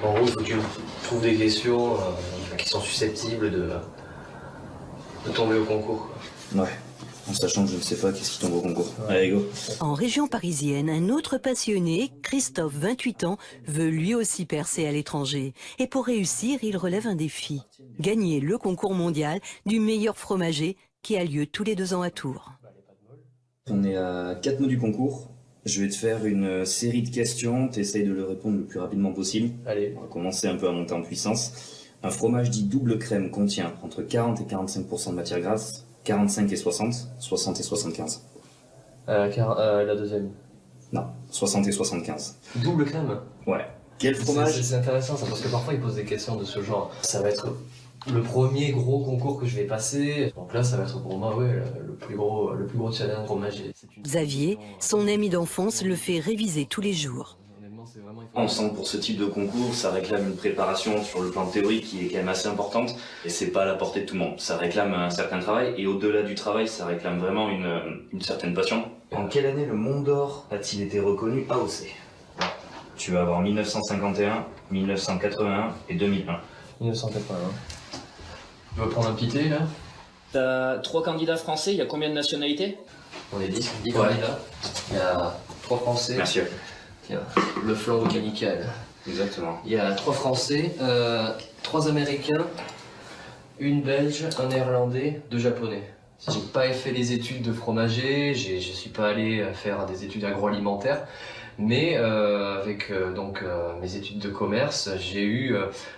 En gros, il faut que tu trouves des questions qui sont susceptibles de tomber au concours, quoi. Ouais, en sachant que je ne sais pas qu'est-ce qui tombe au concours. Allez, go. En région parisienne, un autre passionné, Christophe, 28 ans, veut lui aussi percer à l'étranger. Et pour réussir, il relève un défi. Gagner le concours mondial du meilleur fromager qui a lieu tous les 2 ans à Tours. On est à 4 mots du concours. Je vais te faire une série de questions, tu essayes de le répondre le plus rapidement possible. Allez. On va commencer un peu à monter en puissance. Un fromage dit double crème contient entre 40 et 45% de matière grasse, 45 et 60, 60 et 75. La deuxième. Non, 60 et 75. Double crème. Ouais. Quel fromage? C'est intéressant ça, parce que parfois ils posent des questions de ce genre. Ça va être le premier gros concours que je vais passer. Donc là, ça va être pour moi le plus gros challenge fromager. Xavier, son ami d'enfance, le fait réviser tous les jours. On sent que pour ce type de concours, ça réclame une préparation sur le plan théorique qui est quand même assez importante. Et c'est pas à la portée de tout le monde. Ça réclame un certain travail. Et au-delà du travail, ça réclame vraiment une certaine passion. En quelle année le Mont d'Or a-t-il été reconnu AOC? Tu vas avoir 1951, 1981 et 2001. 1981. Tu veux prendre un petit thé là? T'as 3 candidats français, il y a combien de nationalités? On est 10 candidats. Il y a 3 Français. Merci. Tiens, le flanc vocalical. Exactement. Il y a 3 Français, 3 Américains, une Belge, un Néerlandais, 2 Japonais. J'ai pas fait les études de fromager, je suis pas allé faire des études agroalimentaires, mais avec mes études de commerce, j'ai eu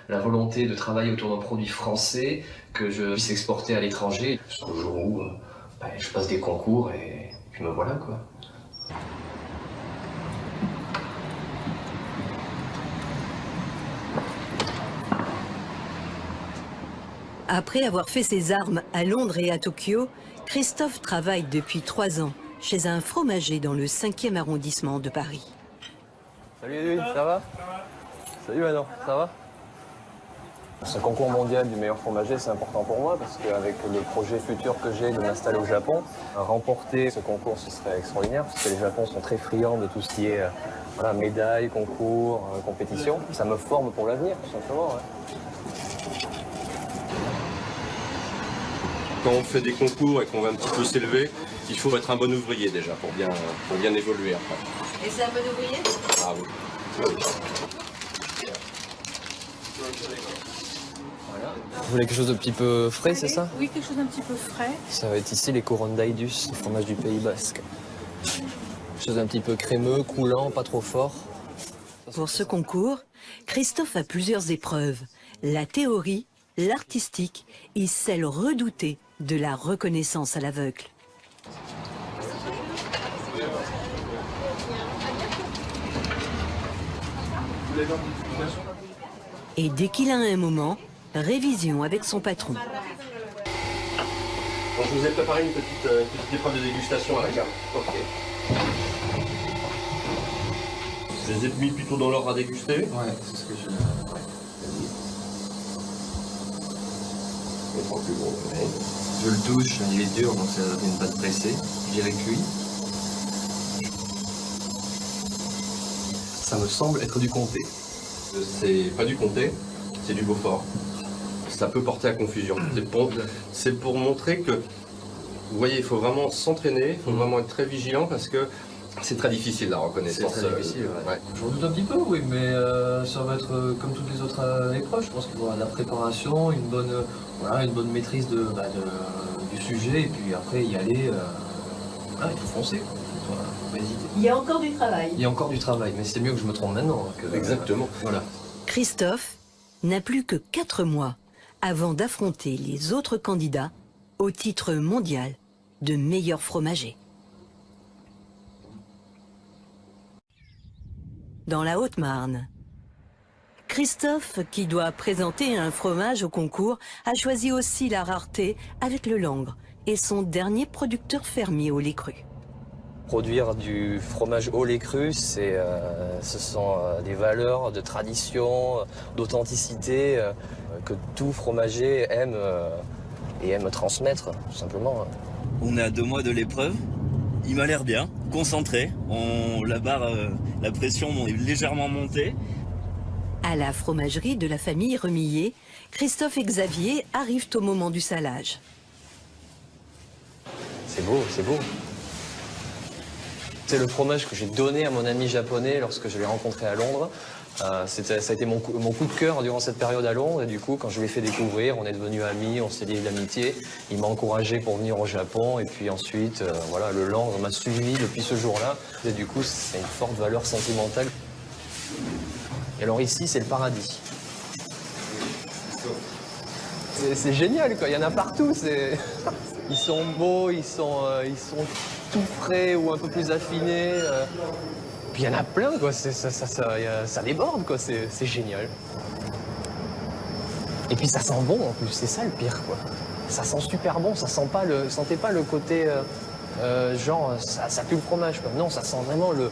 la volonté de travailler autour d'un produit français que je puisse exporter à l'étranger, jusqu'au jour où je passe des concours et puis me voilà quoi. Après avoir fait ses armes à Londres et à Tokyo, Christophe travaille depuis 3 ans chez un fromager dans le 5e arrondissement de Paris. Salut Edwin, ça va? Salut Manon, ça va? Ce concours mondial du meilleur fromager, c'est important pour moi parce qu'avec le projet futur que j'ai de m'installer au Japon, remporter ce concours, ce serait extraordinaire parce que les Japonais sont très friands de tout ce qui est médailles, concours, compétition. Ça me forme pour l'avenir, tout simplement. Ouais. Quand on fait des concours et qu'on va un petit peu s'élever, il faut être un bon ouvrier déjà pour bien évoluer après. Et c'est un bon ouvrier? Ah oui. Voilà. Vous voulez quelque chose de petit peu frais, c'est ça? Oui, quelque chose d'un petit peu frais. Ça va être ici les couronnes d'Aïdus, le fromage du Pays Basque. Quelque chose d'un petit peu crémeux, coulant, pas trop fort. Pour ce concours, Christophe a plusieurs épreuves. La théorie, l'artistique et celle redoutée de la reconnaissance à l'aveugle. Et dès qu'il a un moment, révision avec son patron. Donc je vous ai préparé une petite épreuve de dégustation à la carte. Ok. Je les ai mis plutôt dans l'ordre à déguster. Ouais, c'est ce que je... Je le touche, il est dur, donc ça donne une pâte pressée. Je dirais cuit. Ça me semble être du comté. C'est pas du comté, c'est du Beaufort. Ça peut porter à confusion. C'est pour montrer que, vous voyez, il faut vraiment s'entraîner, il faut vraiment être très vigilant parce que c'est très difficile la reconnaissance. C'est très difficile, ouais. J'en doute un petit peu, oui, mais ça va être comme toutes les autres épreuves. Je pense qu'il faut avoir de la préparation, une bonne maîtrise du sujet, et puis après y aller, il faut foncer, quoi. Faut pas hésiter. Il y a encore du travail. Il y a encore du travail, mais c'est mieux que je me trompe maintenant. Exactement. Voilà. Christophe n'a plus que 4 mois avant d'affronter les autres candidats au titre mondial de meilleur fromager. Dans la Haute-Marne, Christophe, qui doit présenter un fromage au concours, a choisi aussi la rareté avec le Langres et son dernier producteur fermier au lait cru. Produire du fromage au lait cru, ce sont des valeurs de tradition, d'authenticité que tout fromager aime et aime transmettre, tout simplement. On est à 2 mois de l'épreuve. Il m'a l'air bien, concentré. La pression est légèrement montée. À la fromagerie de la famille Remillet, Christophe et Xavier arrivent au moment du salage. C'est beau, c'est beau. C'est le fromage que j'ai donné à mon ami japonais lorsque je l'ai rencontré à Londres. Ça a été mon coup de cœur durant cette période à Londres. Et du coup, quand je l'ai fait découvrir, on est devenus amis, on s'est liés d'amitié. Il m'a encouragé pour venir au Japon. Et puis ensuite, voilà, le Langres m'a suivi depuis ce jour-là. Et du coup, c'est une forte valeur sentimentale. Et alors ici, c'est le paradis. C'est génial, quoi. Il y en a partout. Ils sont beaux, ils sont tout frais ou un peu plus affinés. Puis il y en a plein, quoi. Ça déborde, quoi. C'est génial. Et puis ça sent bon en plus. C'est ça le pire, quoi. Ça sent super bon. Ça sent pas sentez pas le côté genre ça pue le fromage, quoi. Non, ça sent vraiment le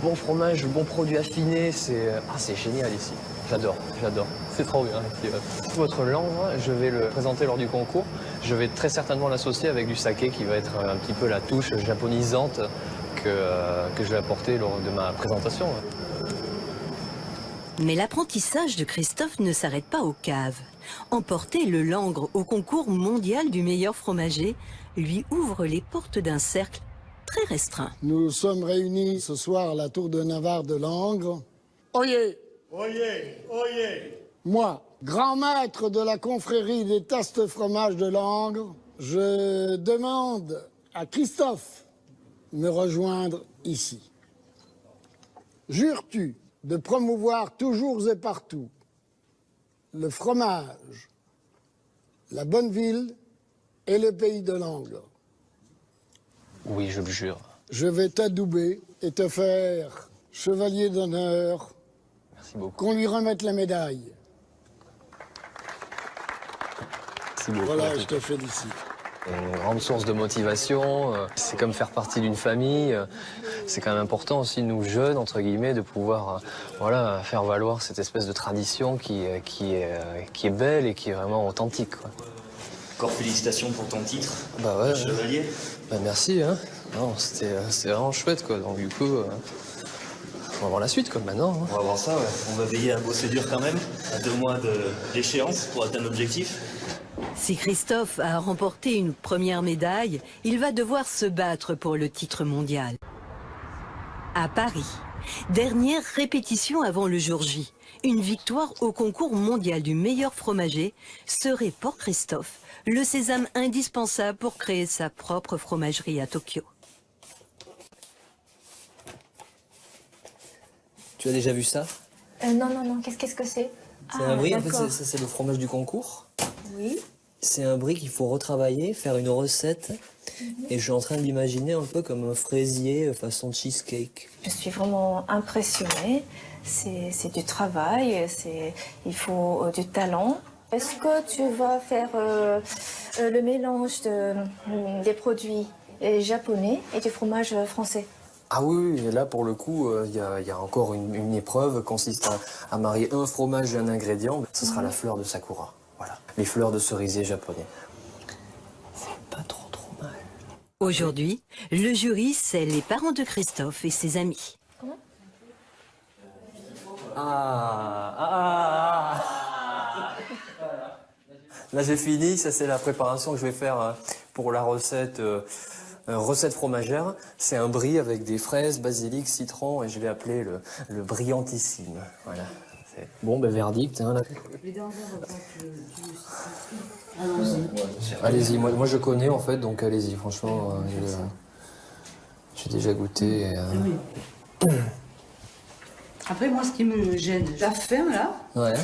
bon fromage, le bon produit affiné. C'est génial ici. J'adore. C'est trop bien. Votre langre, je vais le présenter lors du concours. Je vais très certainement l'associer avec du saké qui va être un petit peu la touche japonisante que je vais apporter lors de ma présentation. Mais l'apprentissage de Christophe ne s'arrête pas aux caves. Emporter le Langres au concours mondial du meilleur fromager lui ouvre les portes d'un cercle très restreint. Nous sommes réunis ce soir à la Tour de Navarre de Langres. Oyez! Oyez! Oyez! Moi, grand maître de la confrérie des tasses de fromage de Langres, je demande à Christophe de me rejoindre ici. Jures-tu de promouvoir toujours et partout le fromage, la bonne ville et le pays de Langres? Oui, je le jure. Je vais t'adouber et te faire chevalier d'honneur. Merci beaucoup. Qu'on lui remette la médaille. Merci beaucoup. Voilà, je te félicite. Une grande source de motivation, c'est comme faire partie d'une famille. C'est quand même important aussi, nous jeunes, entre guillemets, de pouvoir voilà, faire valoir cette espèce de tradition qui est belle et qui est vraiment authentique, quoi. Encore félicitations pour ton titre, Bah ouais, chevalier. Bah merci, hein. Non, c'était vraiment chouette, quoi. Donc du coup, on va voir la suite, quoi, maintenant. Hein. On va voir ça, ouais. On va veiller à bosser dur quand même, à 2 mois de l'échéance pour atteindre l'objectif. Si Christophe a remporté une première médaille, il va devoir se battre pour le titre mondial. À Paris, dernière répétition avant le jour J. Une victoire au concours mondial du meilleur fromager serait pour Christophe le sésame indispensable pour créer sa propre fromagerie à Tokyo. Tu as déjà vu ça? Non, qu'est-ce que c'est? C'est un brie, en fait, ça c'est le fromage du concours. Oui. C'est un brie qu'il faut retravailler, faire une recette. Et je suis en train de l'imaginer un peu comme un fraisier façon cheesecake. Je suis vraiment impressionnée. C'est du travail, il faut du talent. Est-ce que tu vas faire le mélange des produits japonais et du fromage français? Ah oui, et là pour le coup, il y a encore une épreuve consiste à marier un fromage et un ingrédient. Ce sera la fleur de sakura. Voilà, les fleurs de cerisier japonais. C'est pas trop mal. Aujourd'hui, le jury, c'est les parents de Christophe et ses amis. Là j'ai fini, ça c'est la préparation que je vais faire pour la recette fromagère. C'est un brie avec des fraises, basilic, citron et je l'ai appelé le brillantissime. Voilà. Bon, ben verdict. Hein, là. Allez-y, moi je connais en fait, donc allez-y, franchement, j'ai déjà goûté. Après, moi, ce qui me gêne, la fin, là, Ouais.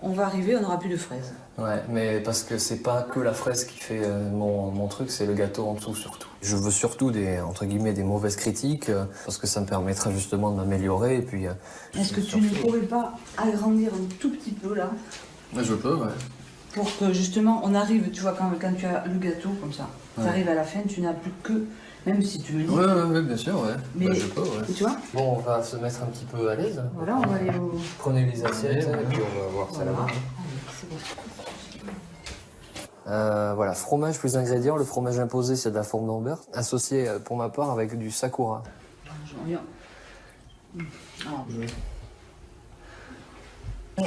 on va arriver, on n'aura plus de fraises. Ouais, mais parce que c'est pas que la fraise qui fait mon truc, c'est le gâteau en dessous surtout. Je veux surtout entre guillemets, des mauvaises critiques, parce que ça me permettra justement de m'améliorer et puis... Est-ce que tu ne pourrais pas agrandir un tout petit peu, là, Je peux, ouais. pour que, justement, on arrive, tu vois, quand tu as le gâteau, comme ça, tu arrives à la fin, tu n'as plus que... Même si tu veux dire. Ouais, bien sûr, ouais. Mais bah, je peux, ouais. tu vois? Bon, on va se mettre un petit peu à l'aise. Voilà, on va aller au... Prenez les assiettes et puis on va voir ça là-bas. Voilà, fromage plus ingrédients. Le fromage imposé, c'est de la forme d'Ambert, associé pour ma part avec du sakura. J'en viens. Alors,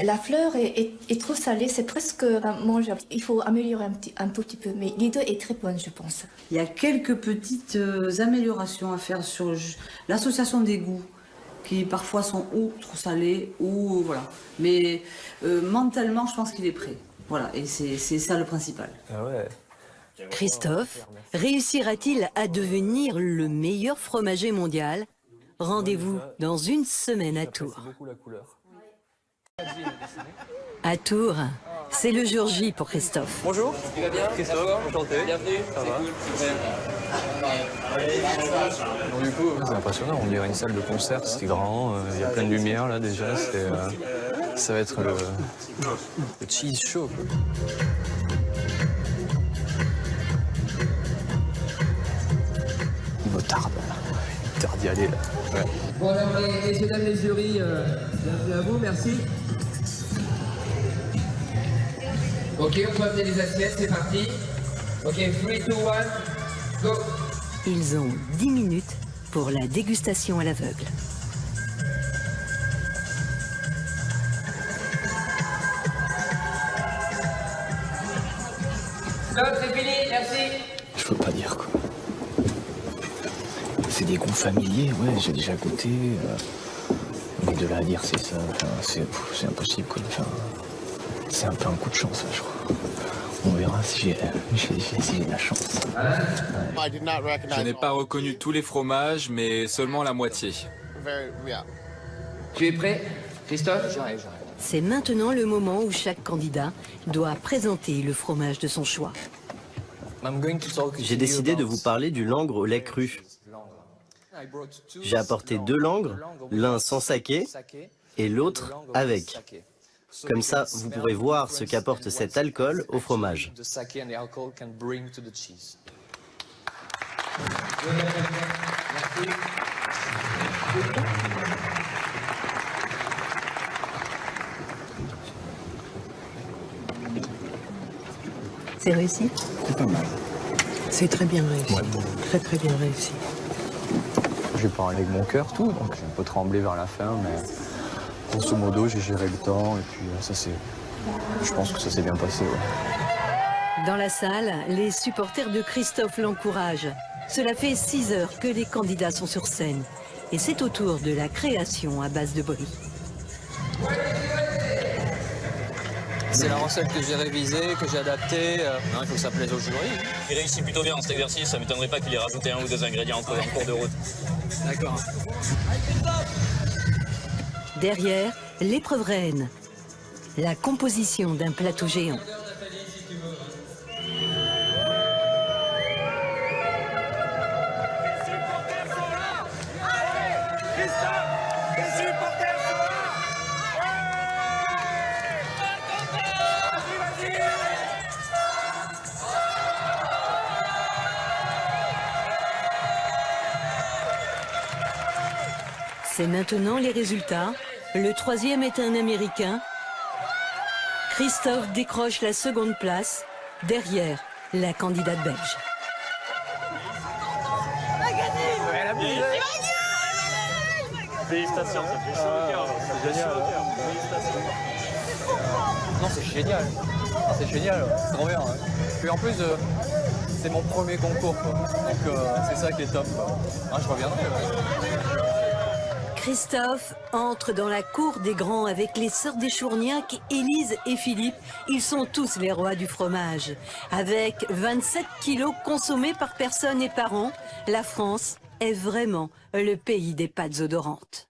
La fleur est trop salée, c'est presque mangeable. Il faut améliorer un tout petit peu, mais l'idée est très bonne, je pense. Il y a quelques petites améliorations à faire sur l'association des goûts, qui parfois sont ou trop salés, ou voilà. Mais mentalement, je pense qu'il est prêt. Voilà, et c'est ça le principal. Ah ouais. Christophe réussira-t-il à devenir le meilleur fromager mondial? Rendez-vous dans une semaine à Tours. Beaucoup la couleur. À Tours, c'est le jour J pour Christophe. Bonjour. Tu vas bien? Christophe, enchanté. Bienvenue. Ça va? Donc, du coup, c'est impressionnant. On dirait une salle de concert. C'est grand. Il y a plein de lumière là déjà. Ça va être le cheese show. Il me tarde. Il me tarde d'y aller là. Ouais. Bon alors messieurs, dames les jurys, bienvenue à vous, merci. Ok, on peut amener les assiettes, c'est parti. Ok, 3, 2, 1, go. Ils ont 10 minutes pour la dégustation à l'aveugle. Stop, c'est fini, merci. Je peux pas dire quoi. C'est des goûts familiers, ouais, j'ai déjà goûté. Mais de là à dire c'est ça, enfin, c'est impossible quoi. Enfin, c'est un peu un coup de chance, je crois. On verra si j'ai la chance. Je n'ai pas reconnu tous les fromages, mais seulement la moitié. Tu es prêt, Christophe? C'est maintenant le moment où chaque candidat doit présenter le fromage de son choix. J'ai décidé de vous parler du langre au lait cru. J'ai apporté 2 langres, l'un sans saké et l'autre avec. Comme ça, vous pourrez voir ce qu'apporte cet alcool au fromage. C'est réussi? C'est pas mal. C'est très bien réussi. Ouais. Très très bien réussi. J'ai parlé avec mon cœur, tout, donc j'ai un peu tremblé vers la fin, mais grosso modo, j'ai géré le temps, et puis je pense que ça s'est bien passé. Ouais. Dans la salle, les supporters de Christophe l'encouragent. Cela fait 6 heures que les candidats sont sur scène. Et c'est au tour de la création à base de brie. C'est la recette que j'ai révisée, que j'ai adaptée. Il faut que ça plaise au jury. Il réussit plutôt bien dans cet exercice, ça ne m'étonnerait pas qu'il ait rajouté 1 ou 2 ingrédients en cours de route. D'accord. Derrière, l'épreuve reine. La composition d'un plateau géant. C'est maintenant les résultats. Le 3e est un Américain. Christophe décroche la 2e place, derrière la candidate belge. Félicitations, ça fait chaud au cœur. C'est génial. Félicitations. Non, c'est génial. C'est génial, c'est trop bien. Ouais. Puis en plus, c'est mon premier concours, quoi. Donc c'est ça qui est top. Quoi. Ah, je reviendrai. Ouais. Christophe entre dans la cour des grands avec les sœurs des Chourniac, Élise et Philippe. Ils sont tous les rois du fromage. Avec 27 kilos consommés par personne et par an, la France est vraiment le pays des pâtes odorantes.